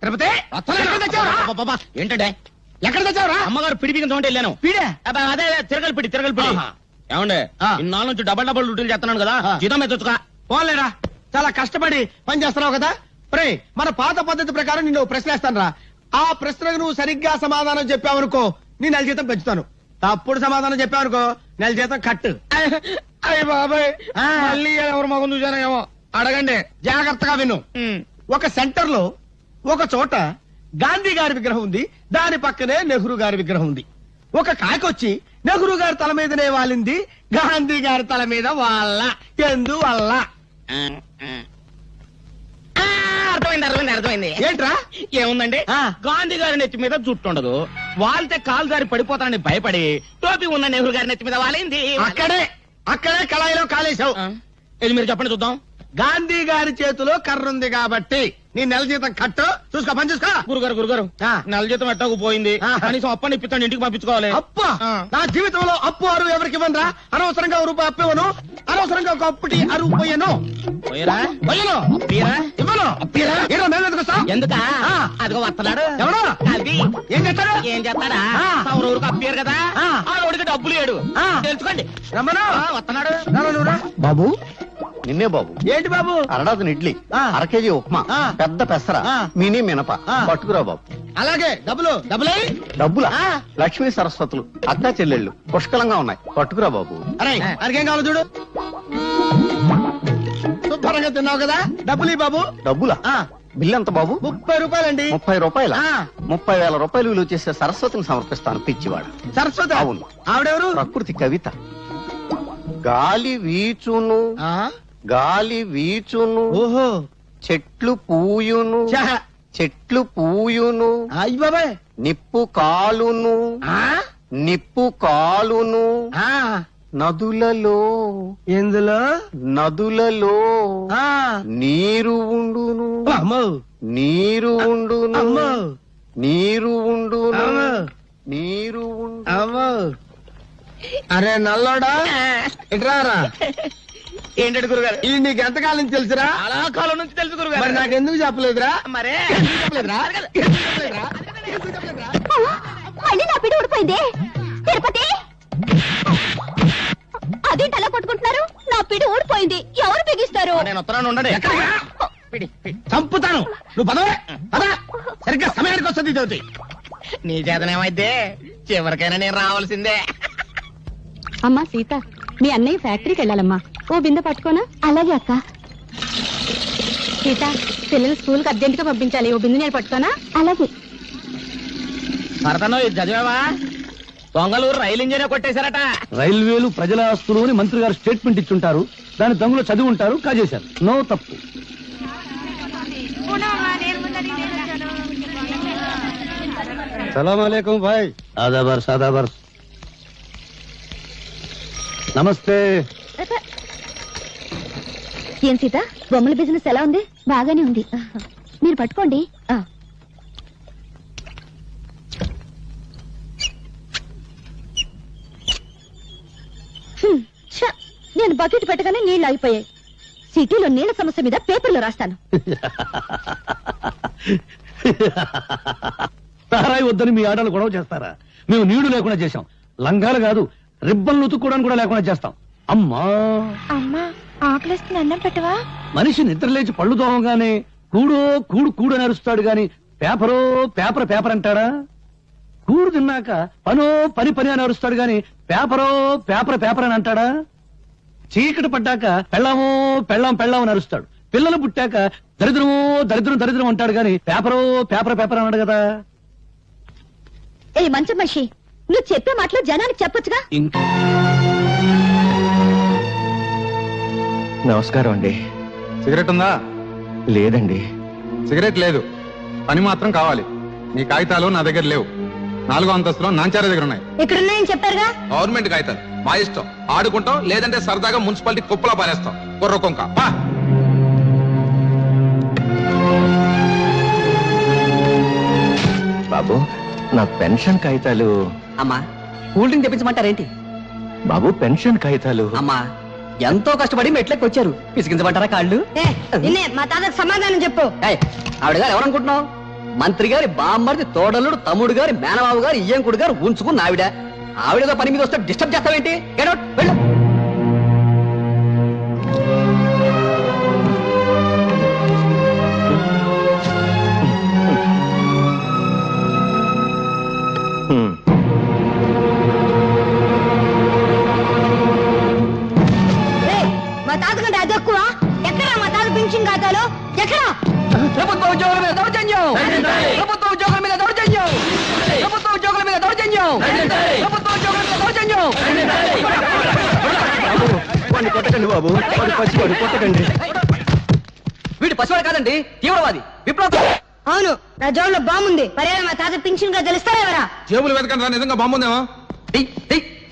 తిరుపతి ఏంటంటే ఎక్కడ తెచ్చావురా? అమ్మగారు పిడి బిగిన తోటి వెళ్ళాను. పీడే అదే తిరగలి పిడి ఏమండే ఇన్నాళ్ళ నుంచి డబల్ డ్యూటీలు చేస్తున్నాను కదా, జీతం ఎత్తొచ్చుగా. పోలేరా, చాలా కష్టపడి పని చేస్తున్నావు కదా. ప్రే మన పాత పద్ధతి ప్రకారం నిన్ను ప్రశ్న వేస్తాను రా. ఆ ప్రశ్నకు నువ్వు సరిగ్గా సమాధానం చెప్పావనుకో నీ నెల జీతం పెంచుతాను. తప్పుడు సమాధానం చెప్పావనుకో నెల జీతం కట్టు. అయ్య బాబాయ్, మళ్ళీ ఎవరు మగం చూసానో ఏమో. అడగండి, జాగ్రత్తగా విను. ఒక సెంటర్ లో ఒక చోట గాంధీ గారి విగ్రహం ఉంది, దాని పక్కనే నెహ్రూ గారి విగ్రహం ఉంది. ఒక కాకొచ్చి నెహ్రూ గారి తల మీదనే వాలింది, గాంధీ గారి తల మీద వాళ్ళ ఎందువల్ల? అర్థమైంది. ఏంట్రా? ఏముందండి, గాంధీ గారి నెత్తి మీద జుట్టు ఉండదు, వాళ్తే కాలు గారి పడిపోతానని భయపడి టోపీ ఉన్న నెహ్రూ గారి నెత్తి మీద వాలింది. అక్కడే కళాయిలో కాలేశావు. ఇది మీరు చెప్పండి చూద్దాం. గాంధీ గారి చేతిలో కర్ర ఉంది కాబట్టి నీ నెల జీతం కట్టు. చూసుకో, పని చూసుకో. గురుగారు నెల జీతం ఎట్టకు పోయింది, కనీసం అప్పని ఇప్పిస్తాను, ఇంటికి పంపించుకోవాలి. అప్ప నా జీవితంలో అప్పు అరువు ఎవరికి ఇవ్వనరా. అనవసరంగా రూపాయి అప్పు ఇవ్వను, అనవసరంగా ఒక అప్పుటి అరువు పోయాను. ఎందుక అదిగో వస్తున్నాడు. ఎవరు? అది ఏం చేస్తాడు? ఏం చేస్తాడా? ఊరికి అప్పారు కదా, ఆ ఊరికి డబ్బులు లేడు. తెలుసుకోండి. రమ్మను. వస్తున్నాడు. బాబు నిన్నే బాబు. ఏంటి బాబు? అరడాదిన ఇడ్లీ, అర కేజీ ఉప్మా, పెద్ద పెసర, మినీ మినప పట్టుకురా బాబు. అలాగే డబ్బులే. డబ్బులా? లక్ష్మీ సరస్వతులు అక్కా చెల్లెళ్ళు పుష్కలంగా ఉన్నాయి, పట్టుకురా బాబు. అరే అడిగేం కావాలి చూడు. శుభ్రంగా తిన్నావు కదా, డబ్బులు బాబు. డబ్బులా? బిల్లు ఎంత బాబు? 30 రూపాయలండి. 30 రూపాయల? 30,000 రూపాయలు విలువ చేసే సరస్వతిని సమర్పిస్తాను పిచ్చివాడు. సరస్వతి? అవును. ఆవిడెవరు? ప్రకృతి కవిత. గాలి వీచును, గాలి వీచును, ఓహో, చెట్లు పూయును, చెట్లు పూయును, అయ్య బాబాయ్, నిప్పు కాలును, నిప్పు కాలును, నదులలో, ఎందులో? నదులలో నీరు ఉండును, నీరు ఉండును, నీరు ఉండును, నీరు ఉండు. అరే నల్లోడా, ఇట్రారా. ఏంటంటే గురుగారు, ఇది నీకు ఎంతకాలం నుంచి తెలుసురా? చాలా కాలం నుంచి తెలుసు గురుగారు. మరి నాకెందుకు చెప్పలేదురా? మరే మళ్ళీ నా పిడి ఊడిపోయింది. తిరుపతి, అదేంటి అలా కొట్టుకుంటున్నారు? నా పిడి ఊడిపోయింది, ఎవరు బిగిస్తారు? నేను ఉత్తరాన్ని ఉండండి. చంపుతాను. నువ్వు పదవే పద, సరిగ్గా సమయానికి వస్తుంది జ్యోతి. నీ చేతనేమైతే చివరికైనా నేను రావాల్సిందే. అమ్మా సీత, మీ అన్నయ్య ఫ్యాక్టరీకి వెళ్ళాలమ్మా, ఓ బిందె పట్టుకోనా? అలాగే అక్క. సీత, పిల్లలు స్కూల్ కి అర్జెంట్ గా పంపించాలి, ఓ బిందె నేను పట్టుకోనా? అలాగే. భరతను ఇది చదివావా? దొంగలూరు రైలు ఇంజనే కొట్టేశారట. రైల్వేలు ప్రజల ఆస్తులు అని మంత్రి గారు స్టేట్మెంట్ ఇచ్చుంటారు, దాని దొంగలు చదివి ఉంటారు, కాజేశారు. నో తప్పు. సలాం భాయ్. ఆదాబర్ సాదాబర్. నమస్తే. ఏం సీత, బొమ్మల బిజినెస్ ఎలా ఉంది? బాగానే ఉంది, మీరు పట్టుకోండి. నేను బకెట్ పెట్టగానే నీళ్లు అయిపోయాయి. సిటీలో నీళ్ల సమస్య మీద పేపర్లో రాస్తాను. తారాయి వద్దని మీ ఆటలు గొడవ చేస్తారా? మేము నీళ్లు లేకుండా చేశాం, లంగాలు కాదు రిబ్బన్లు ఉతుక్కోవడానికి కూడా లేకుండా చేస్తాం. అమ్మా అమ్మా, ఆకలిస్తుంది, అన్నం పెట్టవా? మనిషి నిద్ర లేచి పళ్ళు తోమగానే కూడో కూడు కూడు అని అరుస్తాడు గాని పేపరో పేపర్ పేపర్ అంటాడా? కూడు తిన్నాక పనో పని పని అని అరుస్తాడు గాని పేపరో పేపర్ పేపర్ అని అంటాడా? చీకటి పడ్డాక పెళ్ళామో పెళ్ళాం పెళ్ళాం అని అరుస్తాడు. పిల్లలు పుట్టాక దరిద్రమో దరిద్రం దరిద్రం అంటాడు గాని పేపరో పేపర్ పేపర్ అన్నాడు కదా. ఏ మంచి మనిషి, నువ్వు చెప్పే మాటలు జనానికి చెప్పొచ్చుగా. నమస్కారం అండి. సిగరెట్ ఉందా? లేదండి. సిగరెట్ లేదు, పని మాత్రం కావాలి. నీ కాగితాలు నా దగ్గర లేవు. 4వ అంతస్తులో నాంచార దగ్గర ఉన్నాయి. ఇక్కడున్నాయని చెప్పారుగా. గవర్నమెంట్ కాగితాలు మా ఇష్టం, ఆడుకుంటాం లేదంటే సరదాగా మున్సిపాలిటీ కుప్పలా పారేస్తాం. కుర్ర కొంక బాబు, నా పెన్షన్ కాగితాలు. అమ్మా, కూల్ డ్రింక్ తెప్పించమంటారేంటి? బాబు, పెన్షన్ కాగితాలు. అమ్మా, ఎంతో కష్టపడి మెట్లకి వచ్చారు పిసికించబడ్డారా కాళ్ళు నిన్నే మా తాతకు సమాధానం చెప్పు. ఏయ్, ఆవిడ గారు ఎవరనుకుంటున్నావు? మంత్రి గారి బామ్మర్ది తోడలుడు తమ్ముడు గారి మేనమావు గారు ఇయ్యంకుడు గారు ఉంచుకున్న ఆవిడ. ఆవిడతో పని మీద వస్తే డిస్టర్బ్ చేస్తావేంటి? Get out, వెళ్ళు. మా తాత కంటే అది ఎక్కువ. ఎక్కడ మా తాత పింఛన్ ఖాతాలో ఎక్కడ? ప్రభుత్వ ఉద్యోగుల మీద దౌర్జన్యం! ప్రభుత్వ ఉద్యోగుల మీద దౌర్జన్యం! ప్రభుత్వ ఉద్యోగుల మీద దౌర్జన్యం! ప్రభుత్వ ఉద్యోగుల మీద దౌర్జన్యం! వాడిని కొట్టకండి బాబు, వాడు పసివాడు, కొట్టకండి. వీడు పసివాడు కాదండి, తీవ్రవాది, విప్లవ. అవును, నా జోబులో బాగుంది. పర్యాలు మా తాత పింఛన్ గా తెలుస్తారా ఎవరా? జేబులు వెతకండి రా, నిజంగా బాగుందేమో.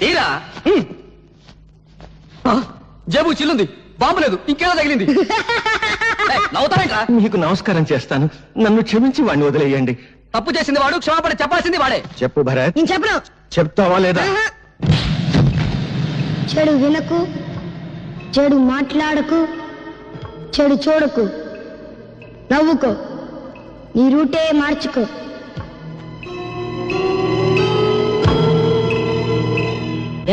తీరా జేబు చిల్లుంది, బాంబు లేదు, ఇంకేదో తగిలింది. నవ్వుతావేంట్రా? మీకు నమస్కారం చేస్తాను, నన్ను క్షమించి వాడిని వదిలేయండి. తప్పు చేసింది వాడు, క్షమాపణ చెప్పాల్సింది వాడే. చెప్పు భరత్, నేను చెప్పను. చెప్తావా లేదా? చెడు వినకు, చెడు మాట్లాడకు, చెడు చూడకు, నవ్వుకో, నీ రూటే మార్చుకో.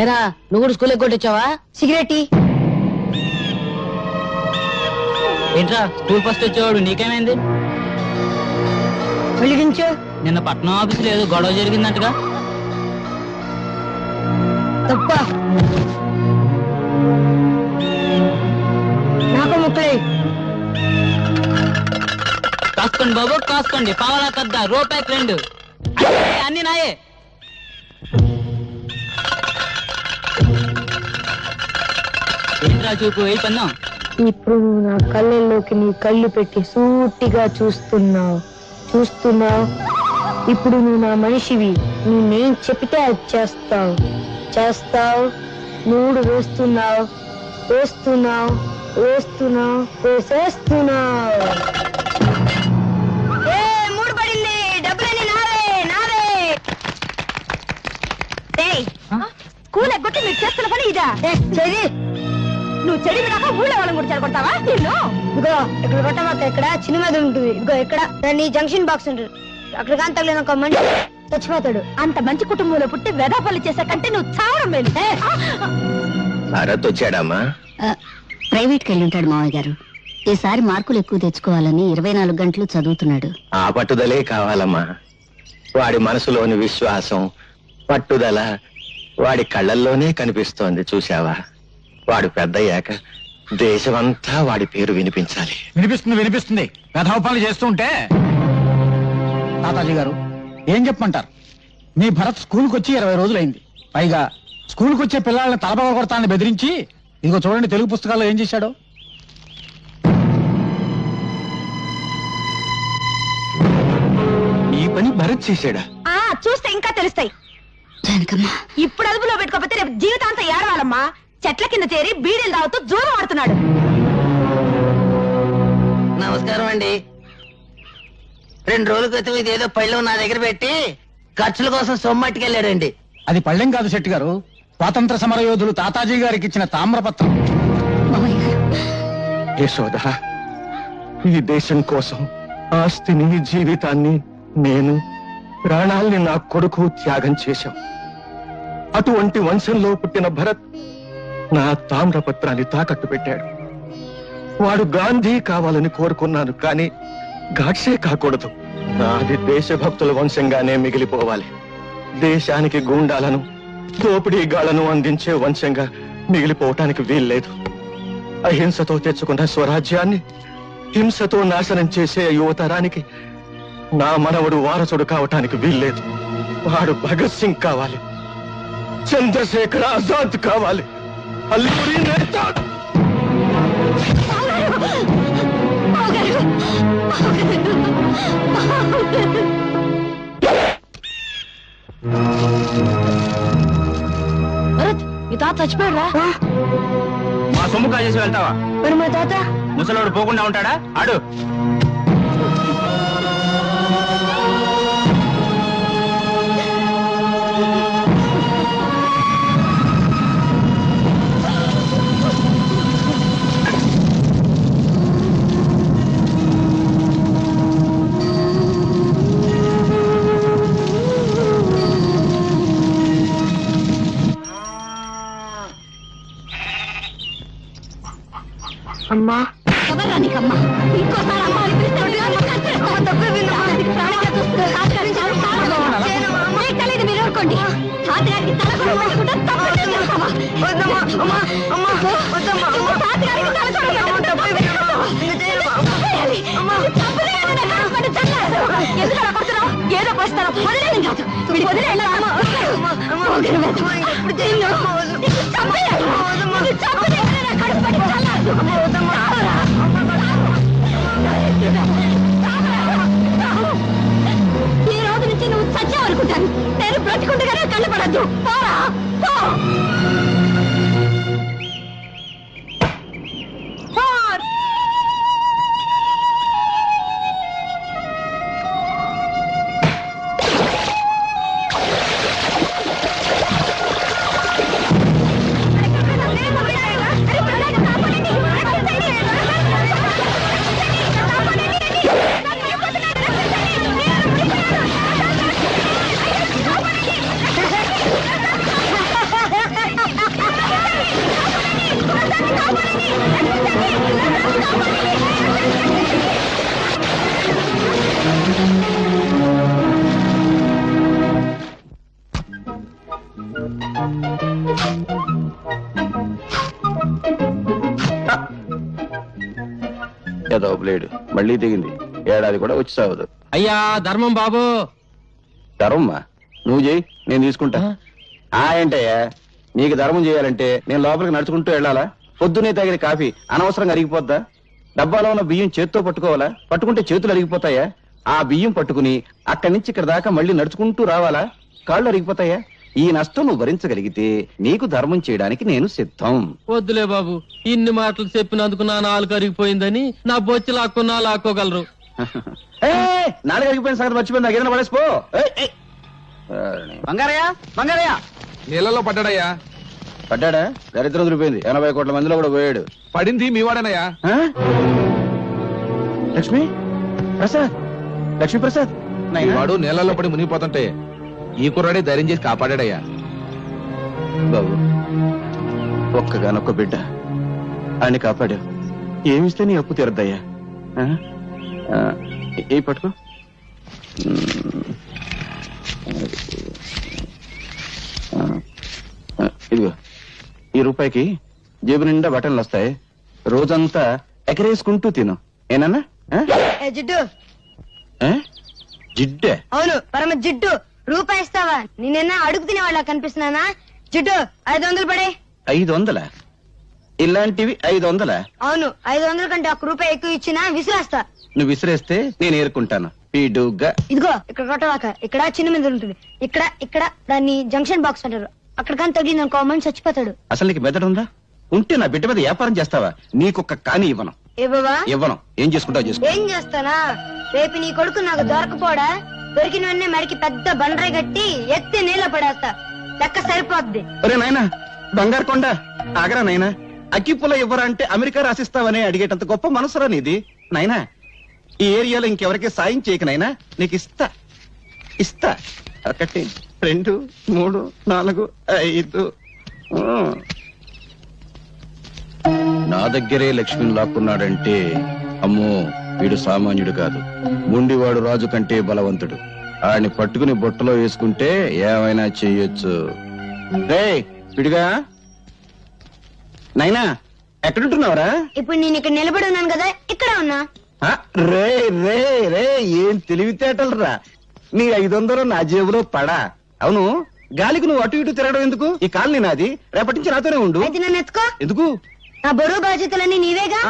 ఏరా, నువ్వు కూడా స్కూల్ కొట్టొచ్చావా? సిగరెట్ ఏంట్రా స్కూల్ ఫస్ట్ వచ్చేవాడు నీకేమైంది? వెలిగించు. నిన్న పట్నం ఆఫీస్ లేదు, గొడవ జరిగిందంటగా. తప్ప నాకు ముక్కలే. కాసుకోండి బాబు, కాసుకోండి. పావలా కద్ద, రూపాయికి 2. అన్ని నాయే. ఏంట్రా చూపు, ఏ పన్నాం? ఇప్పుడు నువ్వు నా కళ్ళల్లోకి నీ కళ్ళు పెట్టి సూటిగా చూస్తున్నావు. ఇప్పుడు నువ్వు నా మనిషివి. నువ్వు నేను చెప్తే అది చేస్తావు. 3 వేస్తున్నావు. వేసేస్తున్నావు. 3 పడింది. డబ్బులన్నీ నావే. స్కూల్ ఎగ్గొట్టి మీరు చేస్తున్న పని ఇదా? నువ్వు చెడి వినాక ఊళ్ళో వాళ్ళని కూడా చెడగొడతావా? నిన్ను ఇదిగో ఇక్కడ కొట్టమాక, ఇక్కడ చిన్న మీద ఉంటుంది. ఇదిగో ఇక్కడ దాన్ని జంక్షన్ బాక్స్ ఉంటుంది. అక్కడ కానీ తగిలిన ఒక మనిషి చచ్చిపోతాడు. అంత మంచి కుటుంబంలో పుట్టి వెధా పనులు చేసే కంటే నువ్వు చావడం మేలు. భరత్ వచ్చాడమ్మా? ప్రైవేట్కి వెళ్ళి ఉంటాడు మావయ్య గారు. ఈసారి మార్కులు ఎక్కువ తెచ్చుకోవాలని 24 గంటలు చదువుతున్నాడు. ఆ పట్టుదలే కావాలమ్మా. వాడి మనసులోని విశ్వాసం, పట్టుదల వాడి కళ్ళల్లోనే కనిపిస్తోంది. చూశావా? వాడు పెద్దయ్యాక దేశమంతా వాడి పేరు వినిపించాలి. వినిపిస్తుంది. వెధవ పనులు చేస్తూ ఉంటే. తాతాజీ గారు ఏం చెప్పమంటారు? మీ భరత్ స్కూల్కి వచ్చి 20 రోజులైంది. పైగా స్కూల్కి వచ్చే పిల్లల్ని తలపగ కొడతానని బెదిరించి, ఇదిగో చూడండి తెలుగు పుస్తకాల్లో ఏం చేశాడో. ఈ పని భరత్ చేశాడా? చూస్తే ఇంకా తెలుస్తాయి. ఇప్పుడు అదుపులో పెట్టుకోకపోతే రేపు జీవితాంతం ఏడవాలమ్మా. చెట్ల కింద చేరి బీడీలు తాగుతూ జూదం ఆడుతున్నాడు. నమస్కారం అండి. 2 రోజుల క్రితం ఇదేదో పళ్ళెం నా దగ్గర పెట్టి ఖర్చుల కోసం సొమ్మట్టుకెళ్ళాడండి. అది పళ్ళెం కాదు శెట్టి గారు, స్వాతంత్ర సమర యోధులు తాతాజీ గారికి ఇచ్చిన తామ్రపత్రం. యశోద, ఈ దేశం కోసం ఆస్తిని, జీవితాన్ని, నేను ప్రాణాల్ని నా కొడుకు త్యాగం చేశాం. అటువంటి వంశంలో పుట్టిన భరత్ నా తామ్రపత్రాన్ని తాకట్టు పెట్టాడు. వాడు గాంధీ కావాలని కోరుకున్నాను, కానీ గాడ్సే కాకూడదు. నాది దేశభక్తుల వంశంగానే మిగిలిపోవాలి. దేశానికి గూండాలను, దోపిడీగాళ్లను అందించే వంశంగా మిగిలిపోవటానికి వీల్లేదు. అహింసతో తెచ్చుకున్న స్వరాజ్యాన్ని హింసతో నాశనం చేసే యువతరానికి నా మనవడు వారసుడు కావటానికి వీల్లేదు. వాడు భగత్ సింగ్ కావాలి, చంద్రశేఖర్ ఆజాద్ కావాలి, అల్లూరి నేతా. మీ తాత చచ్చిపోయాడా? మా సొమ్ము కాజేసి వెళ్తావా? మరి మా తాత ముసలోడు పోకుండా ఉంటాడా? ఆడు ఎందుకు అలా కొడుతున్నావు? ఏదో పోస్తాను వదిలేను కాదు ఈ రోజు నుంచి నువ్వు చచ్చావనుకుంటాను. నేను బ్రతికుండగానే కళ్ళపడద్దు. పోరా పో. ఏదో బ్లేడ్ మళ్ళీ దిగింది. ఏడాది కూడా వచ్చి సావదు. అయ్యా ధర్మం బాబు. ధర్మమ్మా నువ్వు చేయి, నేను తీసుకుంటా. ఏంటయ్యా నీకు ధర్మం చేయాలంటే నేను లోపలికి నడుచుకుంటూ వెళ్ళాలా? పొద్దునే తాగిన కాఫీ అనవసరంగా అరిగిపోద్దా? డబ్బాలో ఉన్న బియ్యం చేత్తో పట్టుకోవాలా? పట్టుకుంటే చేతులు అరిగిపోతాయా? ఆ బియ్యం పట్టుకుని అక్కడి నుంచి ఇక్కడ దాకా మళ్ళీ నడుచుకుంటూ రావాలా? కాళ్ళు అరిగిపోతాయా? ఈ నష్టం నువ్వు భరించగలిగితే నీకు ధర్మం చేయడానికి నేను సిద్ధం. వద్దులే బాబు, ఇన్ని మాటలు చెప్పినందుకు నా నాలుగు అరిగిపోయిందని నా బొచ్చి లాక్కున్నా లాక్కోగలరు. నాలుగు అరిగిపోయిన సంగతి మర్చిపోయింది. ఏదైనా పడేసిపో. బంగారయ్య బంగారయ్య నీళ్ళలో పడ్డాడయ్యా. పడ్డాడా? దరిద్రం వదిలిపోయింది. 80 కోట్ల మందిలో కూడా పోయాడు. పడింది మీ వాడనయ్యా. లక్ష్మి ప్రసాద్, లక్ష్మీ ప్రసాద్ వాడు నీళ్ళలో పడి మునిగిపోతుంటే ఈ కుర్రాడే ధైర్యం చేసి కాపాడాడయ్యా. బాబు ఒక్కగానొక్క బిడ్డ ఆయన కాపాడావు. ఏమిస్తే నీ అప్పు తీరద్దయ్యా. ఏ పట్టుకో. ఇదిగో ఈ రూపాయికి జేబు నిండా బట్టలు వస్తాయి. రోజంతా ఎగరేసుకుంటూ తిను. ఏనన్నా? జిడ్డు జిడ్డే? అవును పరమ జిడ్డు. రూపాయి ఇస్తావా? నేనైనా అడుగు తినే వాళ్ళ కనిపిస్తున్నానా? జిడ్డు 500 పడే. 500? ఇలాంటివి 500? అవును 500 కంటే 1 రూపాయి ఎక్కువ ఇచ్చినా విసిరేస్తా. నువ్వు విసిరేస్తే నేను ఏరుకుంటాను. పీడుగా ఇదిగో ఇక్కడ కొట్టవాక. ఇక్కడ చిన్న మీద ఉంటుంది. ఇక్కడ ఇక్కడ దాన్ని జంక్షన్ బాక్స్ అంటారు. అక్కడ కానీ తగిలింది అనుకో మనిషి చచ్చిపోతాడు. అసలు నీకు మెదడు ఉందా? ఉంటే నా బిడ్డ మీద వ్యాపారం చేస్తావా? నీకొక్క కాని ఇవ్వను. ఇవ్వను. ఏం చేసుకుంటావు చేసుకో. ఏం చేస్తానా? రేపు నీ కొడుకు నాకు దొరకపోడా? దొరికిన వెంటనే మరికి పెద్ద బండరాయి కట్టి ఎత్తి నీళ్ళ పడేస్తా. లెక్క సరిపోద్ది. ఒరే నాయనా బంగారు కొండ ఆగరా నాయనా. అగ్గిపుల్ల ఇవ్వరా అంటే అమెరికా రాసిస్తావని అడిగేటంత గొప్ప మనసురా నీది నాయనా. ఈ ఏరియాలో ఇంకెవరికి సాయం చేయక నాయనా. నీకు ఇస్తా ఇస్తా. 1 2 3 4 5. నా దగ్గరే లక్ష్మిని లాక్కున్నాడంటే అమ్మో వీడు సామాన్యుడు కాదు. ముండివాడు రాజు కంటే బలవంతుడు. ఆడిని పట్టుకుని బొట్టలో వేసుకుంటే ఏమైనా చెయ్యొచ్చు. రే పిడిగా నైనా ఎక్కడుంటున్నావురా? ఇప్పుడు నేను ఇక్కడ నిలబడి ఉన్నాను కదా, ఇక్కడ ఉన్నా. రే రే రే ఏం తెలివితేటలు రా. నీ 500 నా జేబులో పడా. అవును గాలికి నువ్వు అటు ఇటు తిరగడం ఎందుకు? ఈ కాలనీ నాది. రేపటి నుంచి నాతోనే ఉండు. అయితే నన్ను ఎత్తుకో. ఎందుకు? నా బరువు బాధ్యతలన్నీ నీవేగా.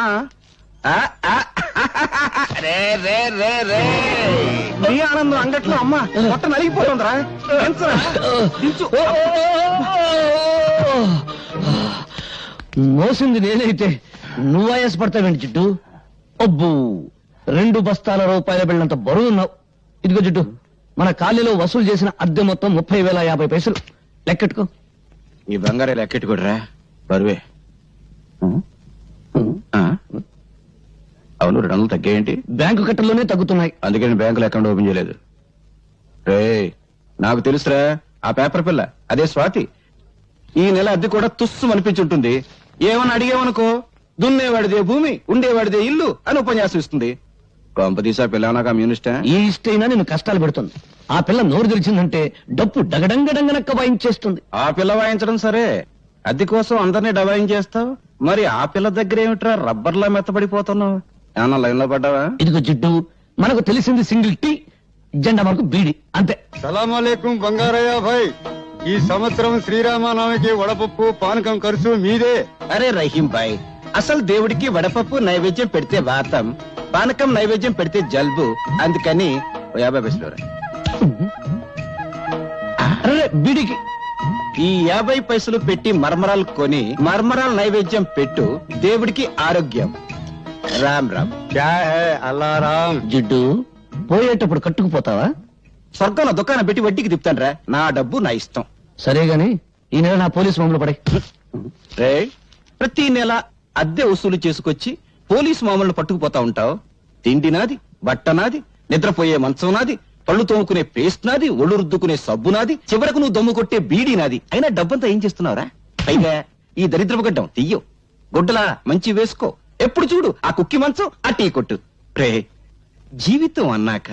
నీ ఆనందం అంగట్లో అమ్మ మొట్ట నలిగిపోతుందిరా. మోసింది నేనైతే నువ్వు ఆయాసపడతావేంటి జిడ్డు? అబ్బు 2 బస్తాల రూపాయల బిళ్ళంత బరువున్నావు. ఇదిగో జిడ్డు మన కాలనీలో వసూలు చేసిన అద్దె మొత్తం 30,050 పైసలు. లెక్కెట్టుకో. ఈ బంగారే లెక్కెట్టుకోడరా బరువే. అవును 200 తగ్గాయేంటి? బ్యాంకు కట్టల్లోనే తగ్గుతున్నాయి. అందుకని బ్యాంకులో అకౌంట్ ఓపెన్ చేయలేదు. రే నాకు తెలుసురా ఆ పేపర్ పిల్ల అదే స్వాతి. ఈ నెల అద్దె కూడా తుస్సు అనిపించుంటుంది. ఏమని అడిగేవనుకో దున్నేవాడిదే భూమి ఉండేవాడిదే ఇల్లు అని ఉపన్యాసం ఇస్తుంది. కొంపదీసా పిల్ల నా కమ్యూనిస్టా? ఈ ఇష్టైనా నేను కష్టాలు పెడుతుంది. ఆ పిల్ల నోరు తెరిచిందంటే డప్పు డగడంగడంగనక్క వాయించేస్తుంది. ఆ పిల్ల వాయించడం సరే, అద్దె కోసం అందరినీ డబాయించేస్తావు. మరి ఆ పిల్ల దగ్గర ఏమిట్రా రబ్బర్లా మెత్తబడిపోతున్నావు? ఏమన్నా లైన్ లో పడ్డావా? ఇదిగో జిడ్డు మనకు తెలిసింది సింగిల్ టీ, జెండా వరకు బీడి అంతే. సలాంలేకం బంగారయ్య భాయ్, ఈ సంవత్సరం శ్రీరామనవమికి వడపప్పు పానకం ఖర్చు మీదే. అరే రహీం భాయ్, అసలు దేవుడికి వడపప్పు నైవేద్యం పెడితే వాతం, పానకం నైవేద్యం పెడితే జల్బు. అందుకని 50 పైసలు. అరే బీడికి ఈ 50 పైసలు పెట్టి మర్మరాలు కొని మర్మరాలు నైవేద్యం పెట్టు, దేవుడికి ఆరోగ్యం. రామ్ రామ్. క్యా హై అల్లారాం. జిడ్డు పోయేటప్పుడు కట్టుకుపోతావా? స్వర్గంలో దుకాణం పెట్టి వడ్డీకి తిప్పుతాను. నా డబ్బు నా ఇష్టం. సరే గాని ఈ నెల నా పోలీసు మామూలు పడే. రే, ప్రతి నెల అద్దె వసూలు చేసుకొచ్చి పోలీసు మామూలు పట్టుకుపోతా ఉంటావు. తిండి నాది, బట్ట నాది, నిద్రపోయే మంచం నాది, పళ్ళు తోముకునే పేస్ట్ నాది, ఒళ్ళు రుద్దుకునే సబ్బు నాది, చివరకు నువ్వు దమ్ము కొట్టే బీడీ నాది. అయినా డబ్బంతా ఏం చేస్తున్నావురా? పైగా ఈ దరిద్రపు గడ్డం తీయో, గుడ్డలా మంచి వేసుకో. ఎప్పుడు చూడు ఆ కుక్కి మంచం, ఆ టీ కొట్టు. రే, జీవితం అన్నాక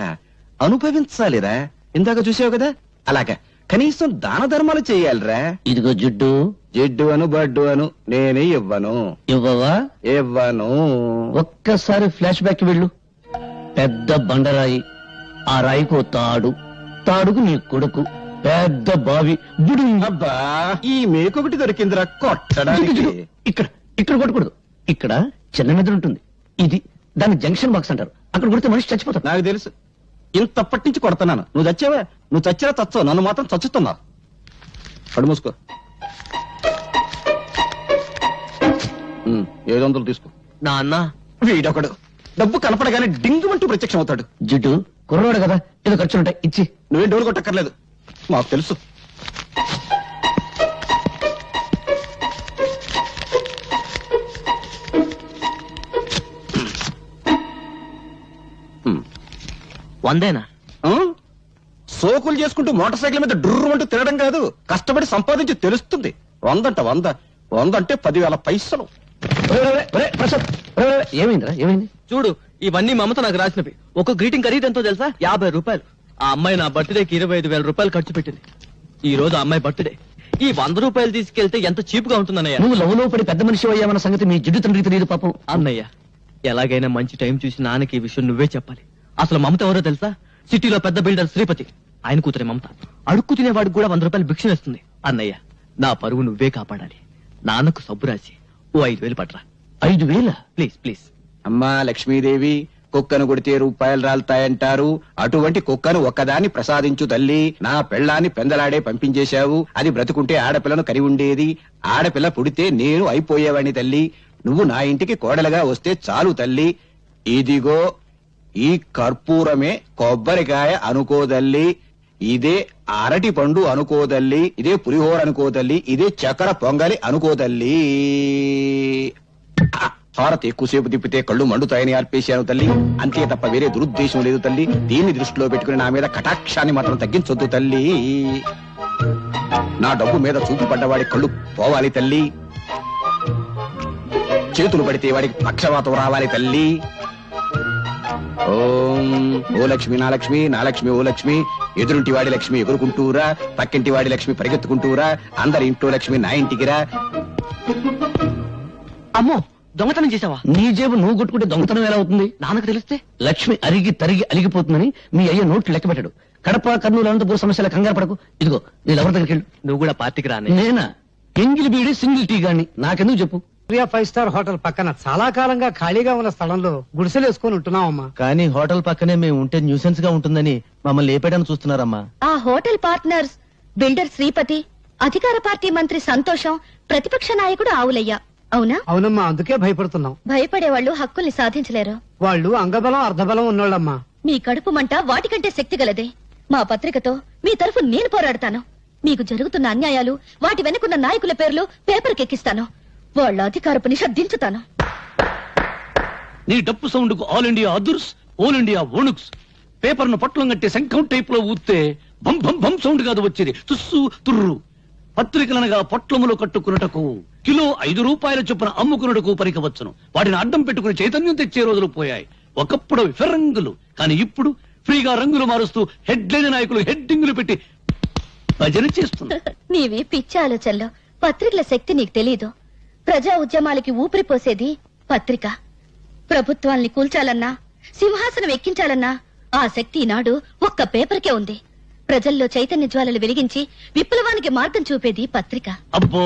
అనుభవించాలిరా. ఇందాక చూసావు కదా, అలాగా కనీసం దాన ధర్మాలు చేయాలిరా. ఇదిగో జిడ్డు, జిడ్డు అను బడ్డు అను నేనే ఇవ్వను. ఇవ్వవా? ఇవ్వను. ఒక్కసారి ఫ్లాష్ బ్యాక్ వెళ్ళు. పెద్ద బండరాయి, ఆ రాయికో తాడు, తాడుకు నీ కొడుకు, పెద్ద బావి. అబ్బా, ఈ మేకొకటి దొరికిందిరా కొట్టడానికి. ఇక్కడ ఇక్కడ కొట్టకూడదు. ఇక్కడ చిన్న మెదడు ఉంటుంది. ఇది దాన్ని జంక్షన్ బాక్స్ అంటారు. అక్కడ కొడితే మనిషి చచ్చిపోతాడు. నాకు తెలుసు. ఇంతప్పటి నుంచి కొడుతున్నాను. నువ్వు చచ్చావా? నువ్వు చచ్చినా చచ్చావు, నన్ను మాత్రం చచ్చుతున్నావు. కడు మూసుకో. 700 తీసుకో. నాన్న వీడొకడు డబ్బు కనపడగానే డింగుమంటూ ప్రత్యక్షం అవుతాడు. జిడ్డు కుర్రవాడు కదా, ఏదో ఖర్చులు ఉంటాయి, ఇచ్చి. నువ్వేం డోలు కొట్టక్కర్లేదు, మాకు తెలుసు. వందేనా? సోకులు చేసుకుంటూ మోటార్ సైకిల్ మీద డుర్రు అంటూ తినడం కాదు, కష్టపడి సంపాదించి తెలుస్తుంది. 100 అంటే 10,000 పైసలు. ఏమైందిరా? ఏమైంది? చూడు, ఇవన్నీ మమత నాకు రాసినవి. ఒక గ్రీటింగ్ ఖరీదు ఎంతో తెలుసా? 50 రూపాయలు. ఆ అమ్మాయి నా బర్త్డేకి 25,000 రూపాయలు ఖర్చు పెట్టింది. ఈ రోజు ఆ అమ్మాయి బర్త్డే. ఈ 100 రూపాయలు తీసుకెళ్తే ఎంత చీప్ గా ఉంటుందన్నయ్య. నువ్వు లవ్ లో పడి పెద్ద మనిషి అయ్యామన్న సంగతి మీ జిడ్డు తండ్రికి తెలియదు పాపం. అన్నయ్య, ఎలాగైనా మంచి టైం చూసి నాన్నకి ఈ విషయం నువ్వే చెప్పాలి. అసలు మమత ఎవరో తెలుసా? సిటీలో పెద్ద బిల్డర్ శ్రీపతి, ఆయన కూతురే మమత. అడుక్కు తినేవాడికి కూడా 100 రూపాయలు భిక్ష వేస్తుంది. అన్నయ్య, నా పరువు నువ్వే కాపాడాలి. నాన్నకు సబ్బు రాసి ఓ 5,000 పట్రా. 5,000? Please please. అమ్మా లక్ష్మీదేవి, కుక్కను కొడితే రూపాయలు రాలుతాయంటారు. అటువంటి కుక్కను ఒక్కదాన్ని ప్రసాదించు తల్లి. నా పెళ్ళాన్ని పెందలాడే పంపించేశావు. అది బ్రతుకుంటే ఆడపిల్లను కరి ఉండేది. ఆడపిల్ల పుడితే నేను అయిపోయేవాడిని తల్లి. నువ్వు నా ఇంటికి కోడలుగా వస్తే చాలు తల్లి. ఇదిగో ఈ కర్పూరమే కొబ్బరికాయ అనుకోదల్లి, ఇదే అరటి పండు అనుకోదల్లి, ఇదే పులిహోర అనుకోదల్లి, ఇదే చక్కెర పొంగలి అనుకోదల్లి. హారతి ఎక్కువసేపు తిప్పితే కళ్ళు మండుతాయని అర్పేశాను తల్లి. అంతే తప్ప వేరే దురుద్దేశం లేదు తల్లి. దీన్ని దృష్టిలో పెట్టుకుని నా మీద కటాక్షాన్ని మాత్రం తగ్గించొద్దు తల్లి. నా డబ్బు మీద చూపు పడ్డవాడి కళ్ళు పోవాలి తల్లి. చేతులు పడితే వాడికి పక్షవాతం రావాలి తల్లి. ఓం ఓ లక్ష్మి నా లక్ష్మి, నా లక్ష్మి ఓ లక్ష్మి. ఎదురుంటి వాడి లక్ష్మి ఎగురుకుంటూరా, పక్కింటి వాడి లక్ష్మి పరిగెత్తుకుంటూరా, అందరి ఇంట్లో లక్ష్మి నా ఇంటికిరా. అమ్మో, దొంగతనం చేసావా? నీ జేబు నువ్వు కొట్టుకుంటే దొంగతనం ఎలా అవుతుంది? నాన్నకు తెలిస్తే లక్ష్మి అరిగి తరిగి అలిగిపోతుందని మీ అయ్య నోట్లు లెక్క పెట్టాడు. కడప కర్నూలు అనంతపురం సమస్యల కంగారు పడకు. ఇదిగో నీ ఎవరి దగ్గరికి వెళ్ళు. నువ్వు కూడా పార్టీకి రానే. నేనా? ఎంగిలి బీడి సింగిల్ టీ గాని నాకెందుకు చెప్పు. 5 స్టార్ హోటల్ పక్కన చాలా కాలంగా ఖాళీగా ఉన్న స్థలంలో గుడిసెలు వేసుకుని ఉంటున్నామమ్మా. కానీ హోటల్ పక్కనే మేము ఉంటే న్యూసెన్స్ గా ఉంటుందని మమ్మల్ని లేపేయడానికి చూస్తున్నారమ్మా. ఆ హోటల్ పార్ట్నర్స్ బిల్డర్ శ్రీపతి, అధికార పార్టీ మంత్రి సంతోషం, ప్రతిపక్ష నాయకుడు ఆవులయ్య. అవునా? అవునమ్మా, అందుకే భయపడుతున్నాం. భయపడే వాళ్ళు హక్కుల్ని సాధించలేరు. వాళ్ళు అంగబలం అర్ధబలం ఉన్నోళ్ళమ్మా. మీ కడుపు మంట వాటికంటే శక్తి గలదే. మా పత్రికతో మీ తరఫు నేను పోరాడతాను. మీకు జరుగుతున్న అన్యాయాలు, వాటి వెనుకున్న నాయకుల పేర్లు పేపర్కి ఎక్కిస్తాను. వాళ్ళ అధికారపు నిషేధించుతాను. నీ డప్పు సౌండ్ కు ఆల్ ఇండియా అదుర్స్, ఆల్ ఇండియా ఓనుక్స్. పేపర్ ను పట్లం కట్టి శంఖం టైప్ లో ఊస్తే భం భం భం సౌండ్ కాదు వచ్చేది, తుస్సు తుర్రు. పత్రికలనగా పొట్లములు కట్టుకున్నటకు కిలో 5 రూపాయల చొప్పున అమ్ముకున్నటకు పరికవచ్చును. వాటిని అడ్డం పెట్టుకుని చైతన్యం తెచ్చే రోజులు పోయాయి. ఒకప్పుడు ఫిరంగులు, కానీ ఇప్పుడు ఫ్రీగా రంగులు మారుస్తూ హెడ్లైన్ నాయకులు హెడ్డింగులు పెట్టి భజన చేస్తున్నారు. నీవి పిచ్చి ఆలోచనలో. పత్రికల శక్తి నీకు తెలీదు. ప్రజా ఉద్యమాలకి ఊపిరిపోసేది పత్రిక. ప్రభుత్వాల్ని కూల్చాలన్నా, సింహాసనం ఎక్కించాలన్నా ఆ శక్తి ఈనాడు ఒక్క పేపర్కే ఉంది. ప్రజల్లో చైతన్య జ్వాలలు వెలిగించి విప్లవానికి మార్గం చూపేది పత్రిక. అబ్బో,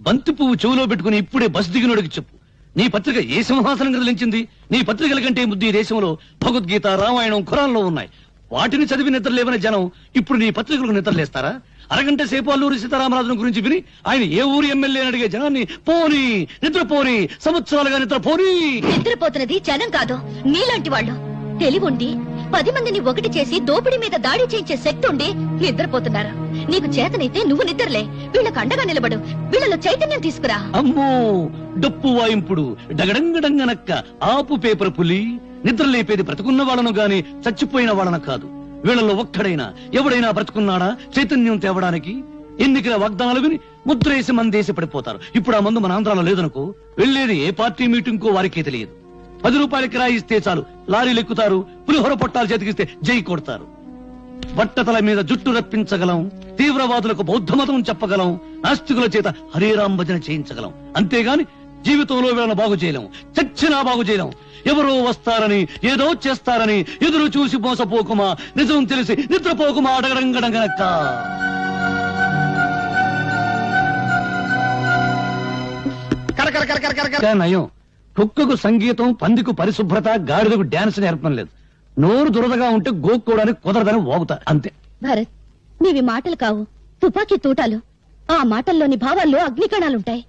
బంతి పువ్వు చెవులో పెట్టుకుని ఇప్పుడే బస్ దిగినోడికి చెప్పు, నీ పత్రిక ఏ సింహాసనం కదిలించింది? నీ పత్రికల కంటే ముద్దు ఈ దేశంలో భగవద్గీత, రామాయణం, ఖురాన్లో ఉన్నాయి. వాటిని చదివి నిద్రలేవని జనం ఇప్పుడు నీ పత్రికలకు నిద్రలేస్తారా? అరగంట సేపు అల్లూరి సీతారామరాజును గురించి విని ఆయన ఏ ఊరు ఎమ్మెల్యే అని అడిగే జనాన్ని పోనీ నిద్రపోని, సంవత్సరాలుగా నిద్రపోని. నిద్రపోతున్నది జనం కాదు, నీలాంటి వాళ్ళు. తెలివుండి 10 మందిని ఒకటి చేసి దోపిడీ మీద దాడి చేయించే శక్తి ఉండి నిద్రపోతున్నారు. నీకు చేతనైతే నువ్వు నిద్రలే, వీళ్ళకు అండగా నిలబడు, వీళ్ళలో చైతన్యం తీసుకురా. అమ్మో, డప్పు వాయింపుడు డగడంగడంగనక్క ఆపు పేపర్ పులి. నిద్రలేపేది బ్రతుకున్న వాళ్ళను గాని చచ్చిపోయిన వాళ్ళను కాదు. వీళ్ళలో ఒక్కడైనా ఎవడైనా బ్రతుకున్నాడా చైతన్యం తేవడానికి? ఎన్నికల వాగ్దానాలు విని ముద్రేసి మందేసి పడిపోతారు. ఇప్పుడు ఆ మందు మన ఆంధ్రాలో లేదనుకో, వెళ్లేది ఏ పార్టీ మీటింగ్ కో వారికే తెలియదు. 10 రూపాయలు కిరాయి ఇస్తే చాలు లారీలు ఎక్కుతారు, పులిహోర పొట్టాలు చేతికిస్తే జై కొడతారు. బట్టతల మీద జుట్టు రప్పించగలం, తీవ్రవాదులకు బౌద్ధ మతం చెప్పగలం, నాస్తికుల చేత హరేరాం భజన చేయించగలం. అంతేగాని జీవితంలో వీళ్ళను బాగు చేయలేం, చచ్చినా బాగు చేయలేం. ఎవరో వస్తారని, ఏదో చేస్తారని ఎదురు చూసి మోసపోకుమా, నిజం తెలిసి నిద్రపోకుమా అడగడంగడంగనక్క. నయం, కుక్కకు సంగీతం, పందికు పరిశుభ్రత, గాడిదకు డాన్స్ నేర్పడం లేదు. నోరు దురదగా ఉంటే గోక్కోవడానికి కుదరదని వాగుతా అంతే. భరత్, నీవి మాటలు కావు, తుపాకీ తూటాలు. ఆ మాటల్లోని భావాల్లో అగ్నికణాలుంటాయి.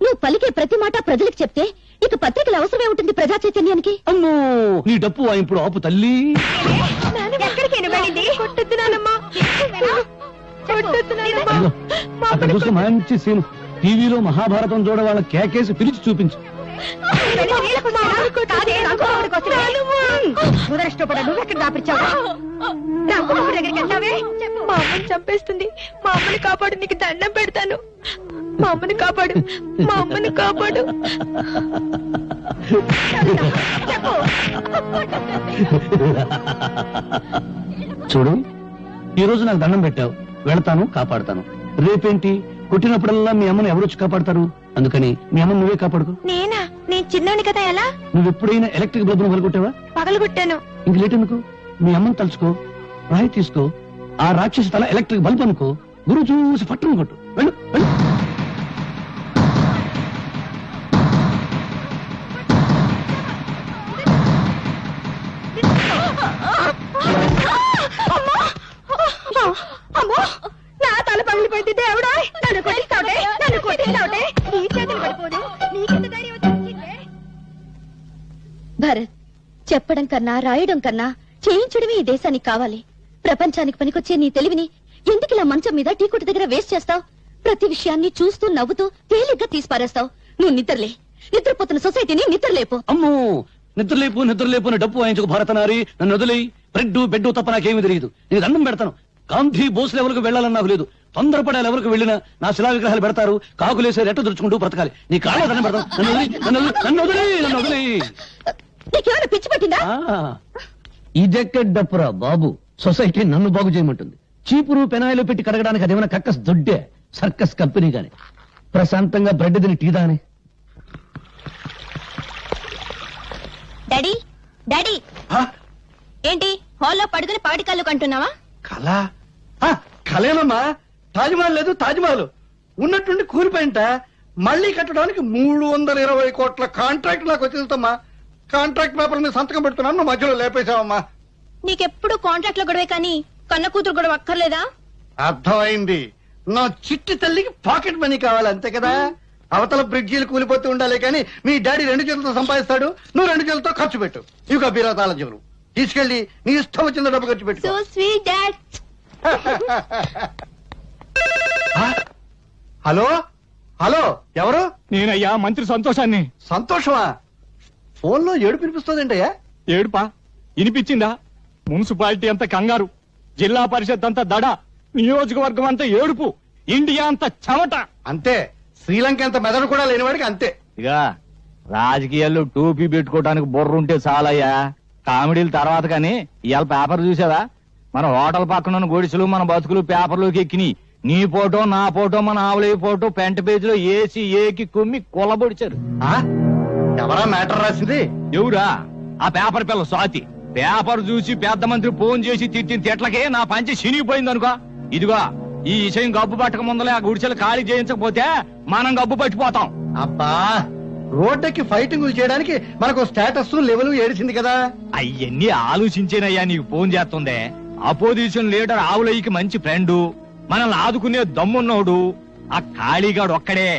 నువ్వు పలికే ప్రతి మాట ప్రజలకు చెప్తే ఇక పత్రికల అవసరమే ఉంటుంది ప్రజా చైతన్యానికి. అమ్మో, నీ డప్పు ఇప్పుడు ఆపు తల్లి. అక్కడ చూస్తే మంచి సీన్. టీవీలో మహాభారతం చూడ వాళ్ళ కేకేసి పిలిచి చూపించు. మా అమ్మని చంపేస్తుంది. మా అమ్మని కాపాడు, నీకు దండం పెడతాను. మా అమ్మని కాపాడు, మా అమ్మని కాపాడు. చూడు, ఈ రోజు నాకు దండం పెట్టావు, వెళతాను, కాపాడుతాను. రేపేంటి, కొట్టినప్పుడల్లా మీ అమ్మని ఎవరొచ్చి కాపాడతారు? అందుకని మీ అమ్మ నువ్వే కాపాడుకో. నేనా? నేను చిన్నోని కదా. ఎలా? నువ్వు ఎప్పుడైనా ఎలక్ట్రిక్ బల్బ్ పగలగొట్టావా? పగలగొట్టాను. ఇంక లేట్ ఎందుకు, మీ అమ్మని తలుచుకో, రాయి తీసుకో, ఆ రాక్షసి తల ఎలక్ట్రిక్ బల్బ్ అనుకో, గురువు చూసి పట్టును కొట్టు. వెళ్ళు వెళ్ళు. అమ్మో, నా తల పగిలిపోయింది. దేవుడా, నన్ను కొట్టిస్తావుటే, నన్ను కొట్టిస్తావుటే. నీ చేతులు పడిపోదు, నీకెంత ధైర్యం వచ్చిందే? భరత్, చెప్పడం కన్నా రాయడం కన్నా చేయించడమే ఈ దేశానికి కావాలి. ప్రపంచానికి పనికొచ్చే నీ తెలివిని ఎందుకు ఇలా మంచం మీద టీ కొట్టు దగ్గర వేస్ట్ చేస్తావు? ప్రతి విషయాన్ని చూస్తూ నవ్వుతూ తేలిగ్గా తీసిపారేస్తావు. నువ్వు నిద్రలే, నిద్రపోతున్న సొసైటీని నిద్రలేపు. అమ్మో, నిద్రలేపు నిద్రలేపు అని డప్పు వాయించుకు భారతనారి. నన్ను వదిలేయి. బ్రెడ్ బెడ్ తప్ప నాకేమీ తెలియదు. నేను దండం పెడతాను. గాంధీ బోస్ లెవెల్కు వెళ్లాలని నాకు లేదు. తొందరపడే లెవెల్కు వెళ్ళినా నా శిలా విగ్రహాలు పెడతారు, కాకులేసే రెట్ట దురుచుకుంటూ బ్రతకాలి. నీ కాళ్ళ దండం పెడతాను. నన్ను వదిలేయి. నీకేమైనా పిచ్చి పట్టిందా? ఇదెక్కడ డప్పురా బాబు, సొసైటీ నన్ను బాగు చేయమంటుంది. చీపురు పెనాయిలు పెట్టి కడగడానికి అదేమైనా కక్కస్ దొడ్డే సర్కస్ కంపెనీ గాని. ప్రశాంతంగా బ్రెడ్ తిని టీ దాని. డాడీ, డాడీ, ఏంటి హాల్లో పడుకుని పాడి కళ్ళు కంటున్నావా? కళ కళేనమ్మా. తాజ్మహల్ లేదు, తాజ్మహల్ ఉన్నట్టుండి కూలిపోయింట. మళ్ళీ కట్టడానికి 320 కోట్ల కాంట్రాక్ట్ నాకు వచ్చేదమ్మా. కాంట్రాక్ట్ పేపర్ మీద సంతకం పెడుతున్నాను, నువ్వు మధ్యలో లేపేశావమ్మా. నీకెప్పుడు కాంట్రాక్ట్ లో గొడవే కానీ కన్న కూతురు గొడవ అక్కర్లేదా? అర్థమైంది. నా చిట్టి తల్లికి పాకెట్ మనీ కావాలి, అంతే కదా. అవతల బ్రిడ్జీలు కూలిపోతూ ఉండాలి కానీ మీ డాడీ 2 చేతులతో సంపాదిస్తాడు, నువ్వు 2 చేతులతో ఖర్చు పెట్టు. ఇక బీరాతాల జీవులు తీసుకెళ్లి నీ ఇష్టం వచ్చిన డబ్బు ఖర్చు పెట్టు. So sweet dad. Hello hello, ఎవరు? నేనయ్యా, మంత్రి సంతోషాన్ని. సంతోషమా? ఫోన్ లో ఏడుపు వినిపిస్తుందంటయ్యా. ఏడుపా? వినిపించిందా? మున్సిపాలిటీ అంతా కంగారు, జిల్లా పరిషత్ అంతా దడ, నియోజకవర్గం అంతా ఏడుపు, ఇండియా అంతా చెమట. అంతే, శ్రీలంక అంత మెదడు కూడా లేనివాడికి అంతే. ఇక రాజకీయాల్లో టోపీ పెట్టుకోవడానికి బుర్రుంటే చాలయ్యా, కామెడీల తర్వాత. కానీ ఇవాళ పేపర్ చూసావా? మన హోటల్ పక్కన గొడిసెలు మన బతుకులు పేపర్లోకి ఎక్కినాయి. నీ ఫోటో, నా ఫోటో, మన ఆవులే ఫోటో ఫ్రంట్ పేజ్ లో ఏసి ఏకి కుమ్మి కొల్లబొడిచారు. ఎవరా మ్యాటర్ రాసింది? ఎవరా? ఆ పేపర్ పిల్ల స్వాతి. పేపర్ చూసి పెద్ద మంత్రి ఫోన్ చేసి తిట్టిన తిట్లకే నా పంచి చినిగిపోయింది అనుకో. ఇదిగో ఈ విషయం గబ్బు పట్టక ముందలే ఆ గుడిసెలు ఖాళీ చేయించకపోతే మనం గబ్బు పట్టిపోతాం. అబ్బా రోడ్డుకి ఫైటింగ్ చేయడానికి మనకు స్టేటస్ లెవెల్ ఏడిచింది కదా. అయ్యన్ని ఆలోచించేనయ్యా నీకు ఫోన్ చేస్తుందే. అపోజిషన్ లీడర్ ఆవులయ్యకి మంచి ఫ్రెండు, మనల్ని ఆదుకునే దమ్మున్నోడు ఆ ఖాళీగాడు ఒక్కడే.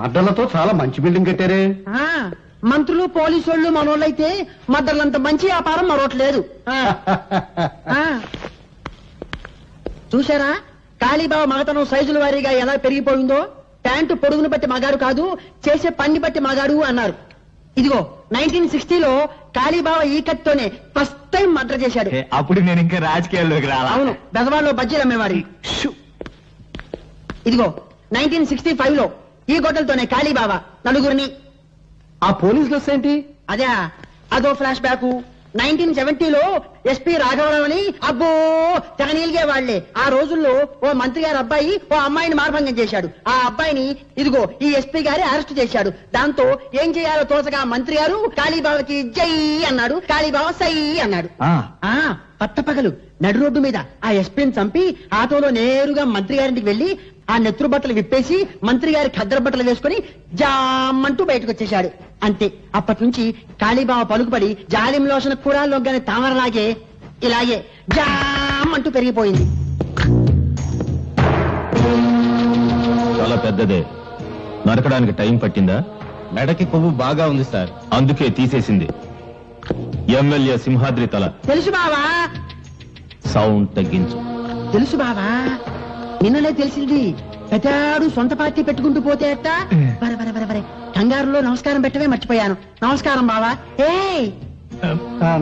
అడ్డలతో చాలా మంచి బిల్డింగ్ కట్టారే. మంత్రులు పోలీసు వాళ్ళు మనోళ్ళైతే మద్దర్లంత మంచి వ్యాపారం మరొకట్లేదు. చూసారా కాళీబాబా మగతనం సైజుల వారీగా ఎలా పెరిగిపోయిందో. ప్యాంటు పొడుగును బట్టి మగాడు కాదు, చేసే పన్ని బట్టి మగాడు అన్నారు. ఇదిగో 1960లో కాళీబాబా ఈ కత్తితోనే ఫస్ట్ టైం మర్డర్ చేశాడు. అప్పుడు నేను ఇంకా రాజకీయాల్లోకి రాలా. అవును, బెజవాడలో బజ్జీలు అమ్మేవాడి. ఇదిగో 1965లో ఈ గొడ్డలతోనే కాళీబాబా నలుగురిని. ఆ పోలీసులు వస్తేంటి? అదో ఫ్లాష్ బ్యాక్. 1970లో ఎస్పీ రాఘవరావు అని అబ్బో తెగ నీలిగే వాళ్లే. ఆ రోజుల్లో ఓ మంత్రి గారి అబ్బాయి ఓ అమ్మాయిని మార్భంగం చేశాడు. ఆ అబ్బాయిని ఇదిగో ఈ ఎస్పీ గారి అరెస్ట్ చేశాడు. దాంతో ఏం చేయాలో తోచగా మంత్రి గారు కాళీబాబాకి జై అన్నాడు, కాళీబాబా సై అన్నాడు. పట్టపగలు నడు రోడ్డు మీద ఆ ఎస్పీని చంపి ఆటోలో నేరుగా మంత్రి గారింటికి వెళ్లి ఆ నెత్తురు బట్టలు విప్పేసి మంత్రి గారి ఖద్దరు బట్టలు వేసుకుని జామంటూ బయటకు వచ్చేశాడు. అంతే, అప్పటి నుంచి కాళీబాబా పలుకుపడి జాలిం లోషణ కూడా లొగ్గని తామరలాగే ఇలాగే జామంటూ పెరిగిపోయింది. చాలా పెద్దదే. నరకడానికి టైం పట్టిందా? మెడకి కొవ్వు బాగా ఉంది సార్, అందుకే తీసేసింది. ఎమ్మెల్యే సింహాద్రి తల. తెలుసు బావా. సౌండ్ తగ్గించు. తెలుసు బావా, నిన్ననే తెలిసింది. పెద్దాడు సొంత పార్టీ పెట్టుకుంటూ పోతే అట్ట. బరే కంగారులో నమస్కారం పెట్టవే మర్చిపోయాను. నమస్కారం బావా.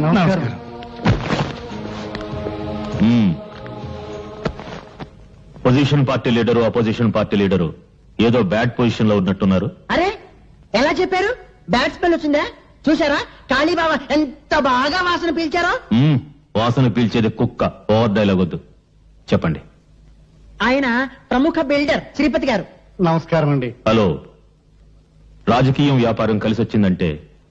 నమస్కారం. Position party leader opposition party leader ఏదో బ్యాడ్ పొజిషన్ లో ఉన్నట్టున్నారు. అరే ఎలా చెప్పారు? బ్యాడ్ స్మెల్ వచ్చిందా? చూసారా కాళీబాబా ఎంత బాగా వాసన పీల్చారో. వాసన పీల్చేది కుక్క. ఓవర్ డైలాగ్ వద్దు, చెప్పండి. ఆయన ప్రముఖ బిల్డర్ శ్రీపతి గారు. నమస్కారం అండి. హలో. రాజకీయం వ్యాపారం కలిసి వచ్చిందంటే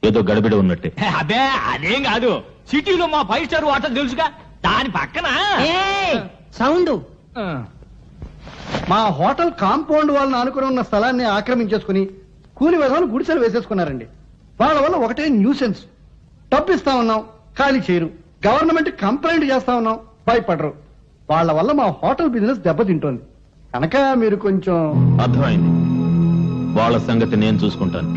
ఏదో గడబిడ ఉన్నట్టే. అదే అదేం కాదు, సిటీలో మా 5 స్టార్ హోటల్ తెలుసుగా, దాని పక్కన సౌండ్. మా హోటల్ కాంపౌండ్ వాళ్ళని ఆనుకుని ఉన్న స్థలాన్ని ఆక్రమించేసుకుని కూలి విధాలు గుడిసెలు వేసేసుకున్నారండి. వాళ్ళ వల్ల ఒకటే న్యూసెన్స్. డబ్బు ఇస్తా ఉన్నాం, ఖాళీ చేయరు. గవర్నమెంట్ కంప్లైంట్ చేస్తా ఉన్నాం, భయపడరు. వాళ్ళ వల్ల మా హోటల్ బిజినెస్ దెబ్బతింటోంది. కనుక మీరు కొంచెం. అర్థమైంది, వాళ్ళ సంగతి నేను చూసుకుంటాను.